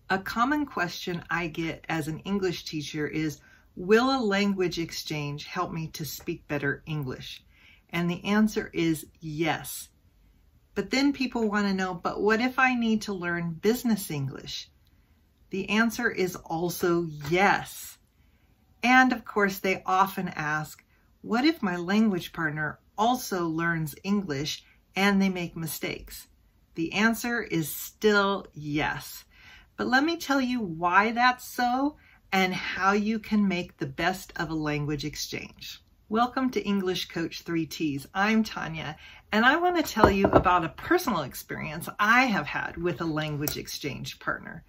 A common question I get as an English teacher is, will a language exchange help me to speak better English? And the answer is yes. But then people want to know, but what if I need to learn business English? The answer is also yes. And of course, they often ask, what if my language partner also learns English and they make mistakes? The answer is still yes. But let me tell you why that's so and how you can make the best of a language exchange. Welcome to English Coach 3Ts. I'm Tanya, and I want to tell you about a personal experience I have had with a language exchange partner.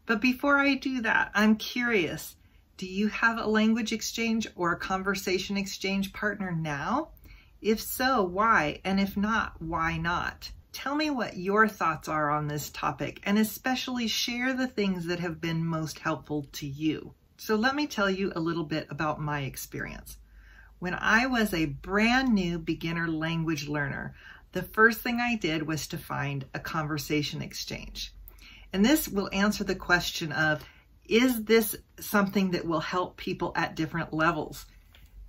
But before I do that, I'm curious, do you have a language exchange or a conversation exchange partner now? If so, why? And if not, why not? Tell me what your thoughts are on this topic, and especially share the things that have been most helpful to you. So let me tell you a little bit about my experience. When I was a brand new beginner language learner, the first thing I did was to find a conversation exchange. And this will answer the question of, is this something that will help people at different levels?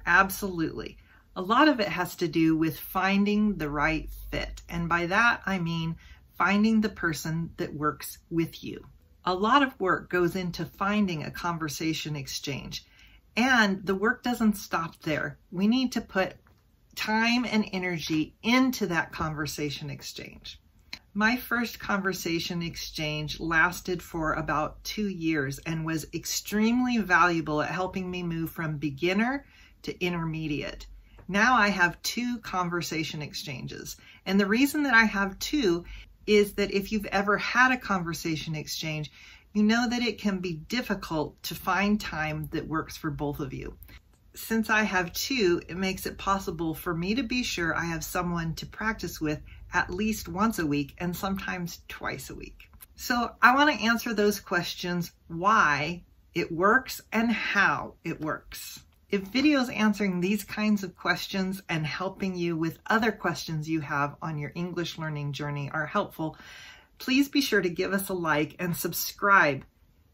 Absolutely. A lot of it has to do with finding the right fit. And by that, I mean finding the person that works with you. A lot of work goes into finding a conversation exchange. And the work doesn't stop there. We need to put time and energy into that conversation exchange. My first conversation exchange lasted for about 2 years and was extremely valuable at helping me move from beginner to intermediate. Now I have 2 conversation exchanges. And the reason that I have 2 is that if you've ever had a conversation exchange, you know that it can be difficult to find time that works for both of you. Since I have 2, it makes it possible for me to be sure I have someone to practice with at least once a week and sometimes twice a week. So I want to answer those questions, why it works and how it works. If videos answering these kinds of questions and helping you with other questions you have on your English learning journey are helpful, please be sure to give us a like and subscribe.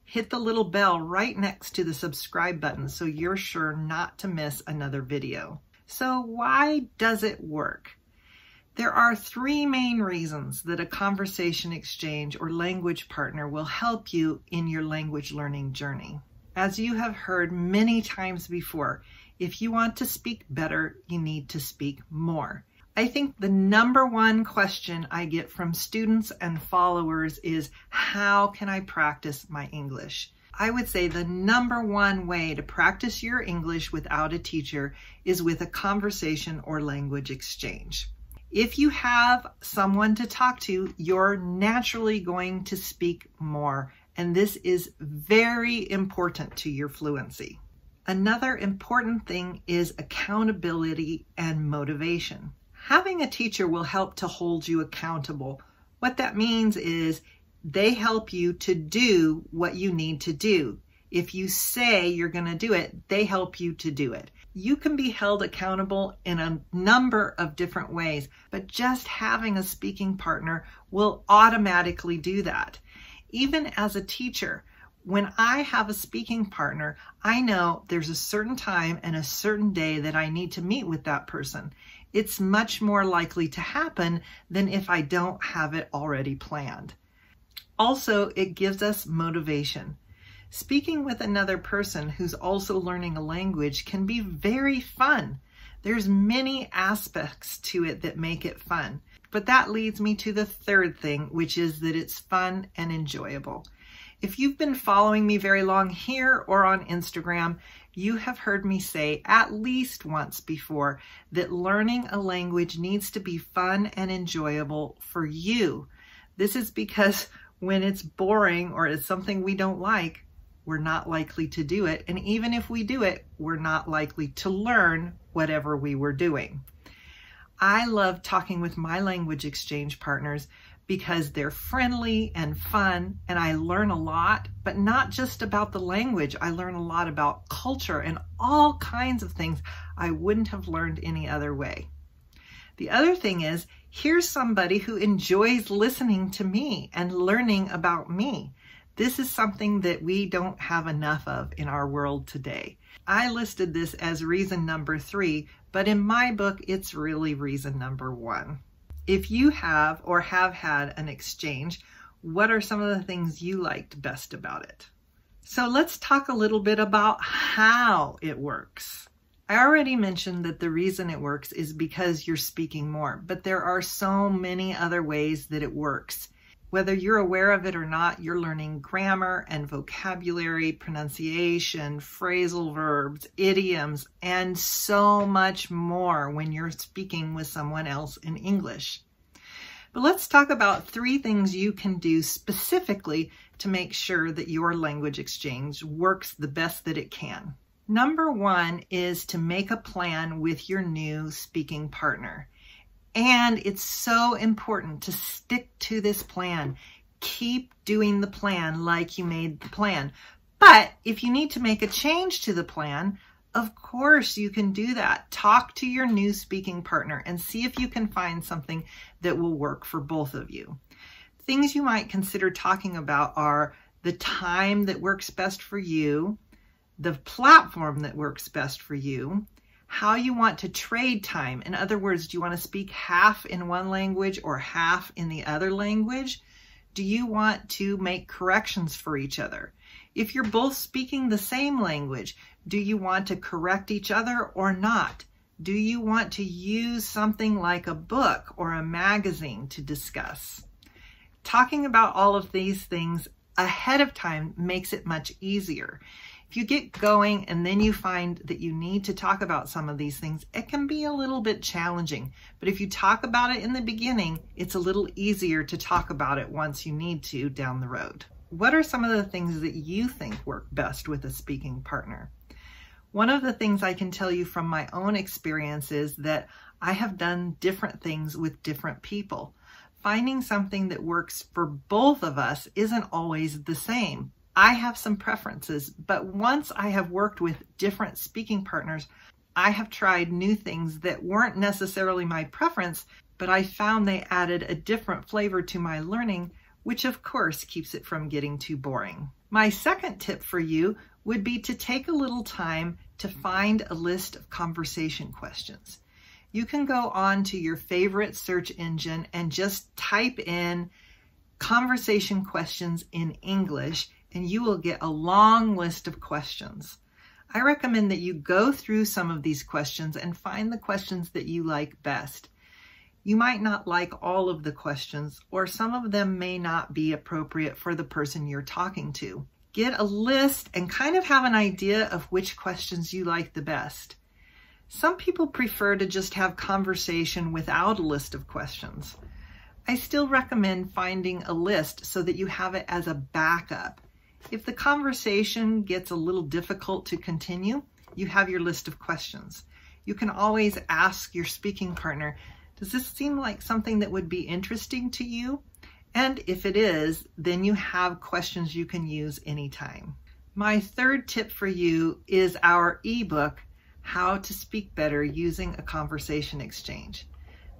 Hit the little bell right next to the subscribe button so you're sure not to miss another video. So why does it work? There are 3 main reasons that a conversation exchange or language partner will help you in your language learning journey. As you have heard many times before, if you want to speak better, you need to speak more. I think the number one question I get from students and followers is, how can I practice my English? I would say the number one way to practice your English without a teacher is with a conversation or language exchange. If you have someone to talk to, you're naturally going to speak more, and this is very important to your fluency. Another important thing is accountability and motivation. Having a teacher will help to hold you accountable. What that means is they help you to do what you need to do. If you say you're going to do it, they help you to do it. You can be held accountable in a number of different ways, but just having a speaking partner will automatically do that. Even as a teacher, when I have a speaking partner, I know there's a certain time and a certain day that I need to meet with that person. It's much more likely to happen than if I don't have it already planned. Also, it gives us motivation. Speaking with another person who's also learning a language can be very fun. There's many aspects to it that make it fun. But that leads me to the third thing, which is that it's fun and enjoyable. If you've been following me very long here or on Instagram, you have heard me say at least once before that learning a language needs to be fun and enjoyable for you. This is because when it's boring or it's something we don't like, we're not likely to do it. And even if we do it, we're not likely to learn whatever we were doing. I love talking with my language exchange partners because they're friendly and fun, and I learn a lot, but not just about the language. I learn a lot about culture and all kinds of things I wouldn't have learned any other way. The other thing is, here's somebody who enjoys listening to me and learning about me. This is something that we don't have enough of in our world today. I listed this as reason number 3, but in my book, it's really reason number 1. If you have or have had an exchange, what are some of the things you liked best about it? So let's talk a little bit about how it works. I already mentioned that the reason it works is because you're speaking more, but there are so many other ways that it works. Whether you're aware of it or not, you're learning grammar and vocabulary, pronunciation, phrasal verbs, idioms, and so much more when you're speaking with someone else in English. But let's talk about 3 things you can do specifically to make sure that your language exchange works the best that it can. Number 1 is to make a plan with your new speaking partner. And it's so important to stick to this plan. Keep doing the plan like you made the plan. But if you need to make a change to the plan, of course you can do that. Talk to your new speaking partner and see if you can find something that will work for both of you. Things you might consider talking about are the time that works best for you, the platform that works best for you, how you want to trade time. In other words, do you want to speak half in one language or half in the other language? Do you want to make corrections for each other? If you're both speaking the same language, do you want to correct each other or not? Do you want to use something like a book or a magazine to discuss? Talking about all of these things ahead of time makes it much easier. If you get going and then you find that you need to talk about some of these things, it can be a little bit challenging. But if you talk about it in the beginning, it's a little easier to talk about it once you need to down the road. What are some of the things that you think work best with a speaking partner? One of the things I can tell you from my own experience is that I have done different things with different people. Finding something that works for both of us isn't always the same. I have some preferences, but once I have worked with different speaking partners, I have tried new things that weren't necessarily my preference, but I found they added a different flavor to my learning, which of course keeps it from getting too boring. My second tip for you would be to take a little time to find a list of conversation questions. You can go on to your favorite search engine and just type in conversation questions in English, and you will get a long list of questions. I recommend that you go through some of these questions and find the questions that you like best. You might not like all of the questions, or some of them may not be appropriate for the person you're talking to. Get a list and kind of have an idea of which questions you like the best. Some people prefer to just have conversation without a list of questions. I still recommend finding a list so that you have it as a backup. If the conversation gets a little difficult to continue, you have your list of questions. You can always ask your speaking partner, does this seem like something that would be interesting to you? And if it is, then you have questions you can use anytime. My third tip for you is our ebook, How to Speak Better Using a Conversation Exchange.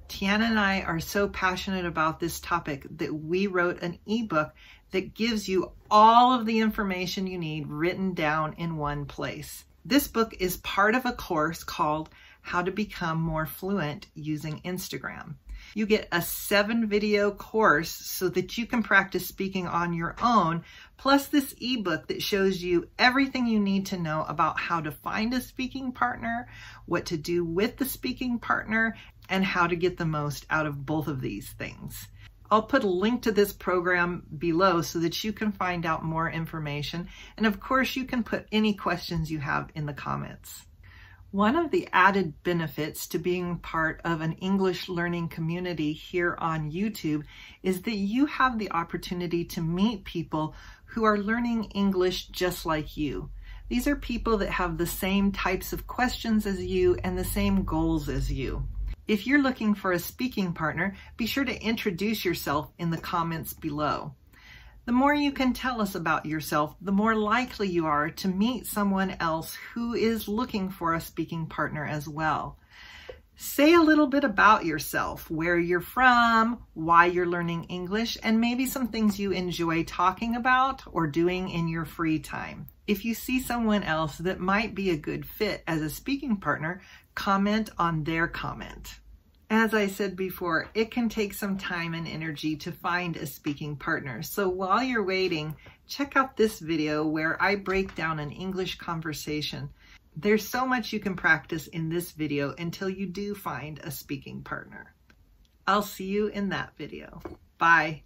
Tiana and I are so passionate about this topic that we wrote an ebook that gives you all of the information you need written down in one place. This book is part of a course called How to Become More Fluent Using Instagram. You get a 7-video course so that you can practice speaking on your own, plus this ebook that shows you everything you need to know about how to find a speaking partner, what to do with the speaking partner, and how to get the most out of both of these things. I'll put a link to this program below so that you can find out more information. And of course, you can put any questions you have in the comments. One of the added benefits to being part of an English learning community here on YouTube is that you have the opportunity to meet people who are learning English just like you. These are people that have the same types of questions as you and the same goals as you. If you're looking for a speaking partner, be sure to introduce yourself in the comments below. The more you can tell us about yourself, the more likely you are to meet someone else who is looking for a speaking partner as well. Say a little bit about yourself, where you're from, why you're learning English, and maybe some things you enjoy talking about or doing in your free time. If you see someone else that might be a good fit as a speaking partner, comment on their comment. As I said before, it can take some time and energy to find a speaking partner. So while you're waiting, check out this video where I break down an English conversation. There's so much you can practice in this video until you do find a speaking partner. I'll see you in that video. Bye.